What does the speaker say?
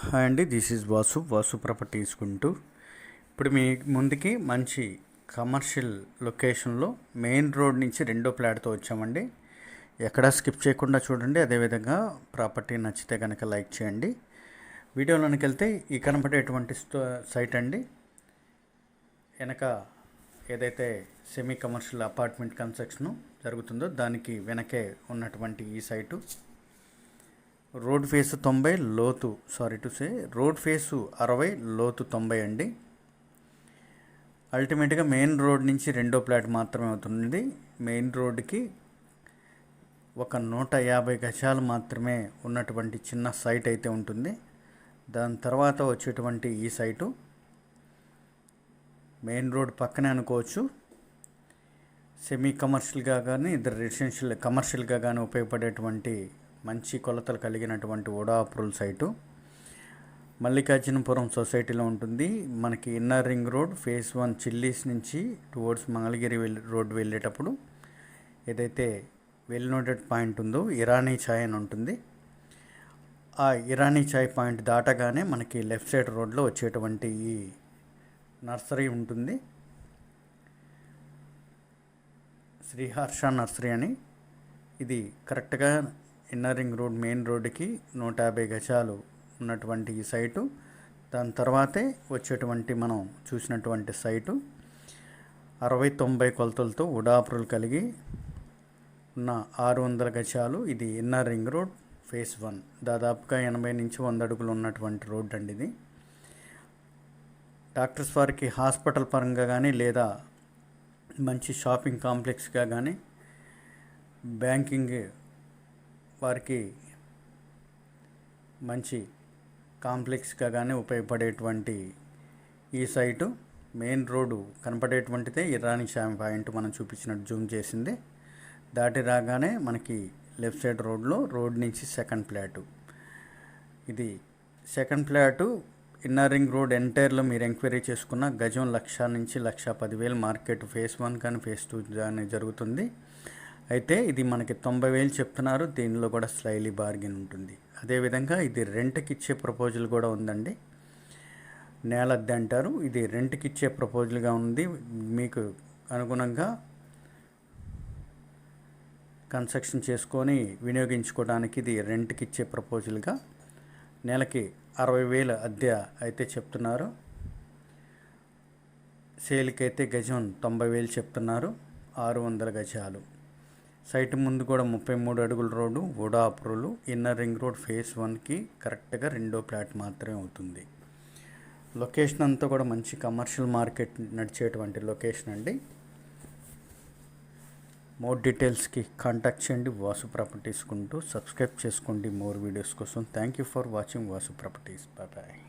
Hi అండి, this is Vasu properties Guntur. ఇప్పుడు మీ ముందుకి మంచి కమర్షియల్ లొకేషన్లో మెయిన్ రోడ్ నుంచి రెండో ఫ్లాట్తో వచ్చామండి. ఎక్కడా స్కిప్ చేయకుండా చూడండి. అదేవిధంగా ప్రాపర్టీ నచ్చితే కనుక లైక్ చేయండి. వీడియోలోనికి వెళ్తే ఈ కనపడేటువంటి సైట్ అండి. వెనక ఏదైతే సెమీ కమర్షియల్ అపార్ట్మెంట్ కన్స్ట్రక్షన్ జరుగుతుందో దానికి వెనకే ఉన్నటువంటి ఈ సైటు. రోడ్ ఫేసు 90, లోతు రోడ్ ఫేసు 60, లోతు 90 అండి. అల్టిమేట్గా మెయిన్ రోడ్ నుంచి రెండో ఫ్లాట్ మాత్రమే అవుతుంది. మెయిన్ రోడ్డుకి ఒక 150 గజాలు మాత్రమే ఉన్నటువంటి చిన్న సైట్ అయితే ఉంటుంది. దాని తర్వాత వచ్చేటువంటి ఈ సైటు మెయిన్ రోడ్ పక్కనే అనుకోవచ్చు. సెమీ కమర్షియల్గా కానీ ఇద్దరు రెసిడెన్షియల్ కమర్షియల్గా కానీ ఉపయోగపడేటువంటి మంచి కొలతలు కలిగినటువంటి ఓడా అప్రూవల్ సైటు మల్లికార్జునపురం సొసైటీలో ఉంటుంది. మనకి inner ring road phase 1 chillies నుంచి టువర్డ్స్ మంగళగిరి రోడ్ వెళ్ళేటప్పుడు ఏదైతే వెల్ నోటెడ్ పాయింట్ ఉందో ఇరానీ ఛాయ్ అని ఉంటుంది. ఆ ఇరానీ ఛాయ్ పాయింట్ దాటగానే మనకి లెఫ్ట్ సైడ్ రోడ్లో వచ్చేటువంటి ఈ నర్సరీ ఉంటుంది. శ్రీహర్ష నర్సరీ అని. ఇది కరెక్ట్గా ఇన్నర్ రింగ్ రోడ్ మెయిన్ రోడ్డుకి 150 గజాలు ఉన్నటువంటి ఈ సైటు. దాని తర్వాతే వచ్చేటువంటి మనం చూసినటువంటి సైటు 60-90 కొలతలతో ఉడాపురులు కలిగి ఉన్న 600 గజాలు. ఇది ఇన్నర్ రింగ్ రోడ్ ఫేజ్ 1. దాదాపుగా 80 నుంచి 100 అడుగులు ఉన్నటువంటి రోడ్ అండి ఇది. డాక్టర్స్ వారికి హాస్పిటల్ పరంగా కానీ లేదా మంచి షాపింగ్ కాంప్లెక్స్గా కానీ బ్యాంకింగ్ వారికి మంచి కాంప్లెక్స్గా కానీ ఉపయోగపడేటువంటి ఈ సైటు మెయిన్ రోడ్డు కనపడేటువంటిదే ఇరానీ ఛాయ్ పాయింట్ మనం చూపించినట్టు జూమ్ చేసింది. దాటి రాగానే మనకి లెఫ్ట్ సైడ్ రోడ్ నుంచి సెకండ్ ఫ్లాటు. ఇది second flat inner ring road ఎంటైర్లో మీరు ఎంక్వైరీ చేసుకున్న గజం 1,00,000 నుంచి 1,10,000 మార్కెట్ ఫేజ్ 1 కానీ ఫేజ్ 2 కానీ జరుగుతుంది. అయితే ఇది మనకి 90,000 చెప్తున్నారు. దీనిలో కూడా స్లైలీ బార్గెన్ ఉంటుంది. అదేవిధంగా ఇది రెంట్కి ఇచ్చే ప్రపోజల్ కూడా ఉందండి. నేలద్దె అంటారు. ఇది రెంట్కి ఇచ్చే ప్రపోజల్గా ఉంది. మీకు అనుగుణంగా కన్స్ట్రక్షన్ చేసుకొని వినియోగించుకోవడానికి ఇది రెంట్కి ఇచ్చే ప్రపోజల్గా నెలకి 60,000 అద్దె అయితే చెప్తున్నారు. సేల్కి అయితే గజం 90,000 చెప్తున్నారు. 600 గజాలు. సైట్ ముందు కూడా 33 అడుగుల రోడ్డు ఓడా approval. Inner ring road phase 1కి కరెక్ట్గా రెండో ఫ్లాట్ మాత్రమే అవుతుంది. లొకేషన్ అంతా కూడా మంచి కమర్షియల్ మార్కెట్ నడిచేటువంటి లొకేషన్ అండి. మోర్ డీటెయిల్స్కి కాంటాక్ట్ చేయండి వాసు ప్రాపర్టీస్ కుంటూ. సబ్స్క్రైబ్ చేసుకోండి మోర్ వీడియోస్ కోసం. Thank you for watching Vasu Properties. Bye.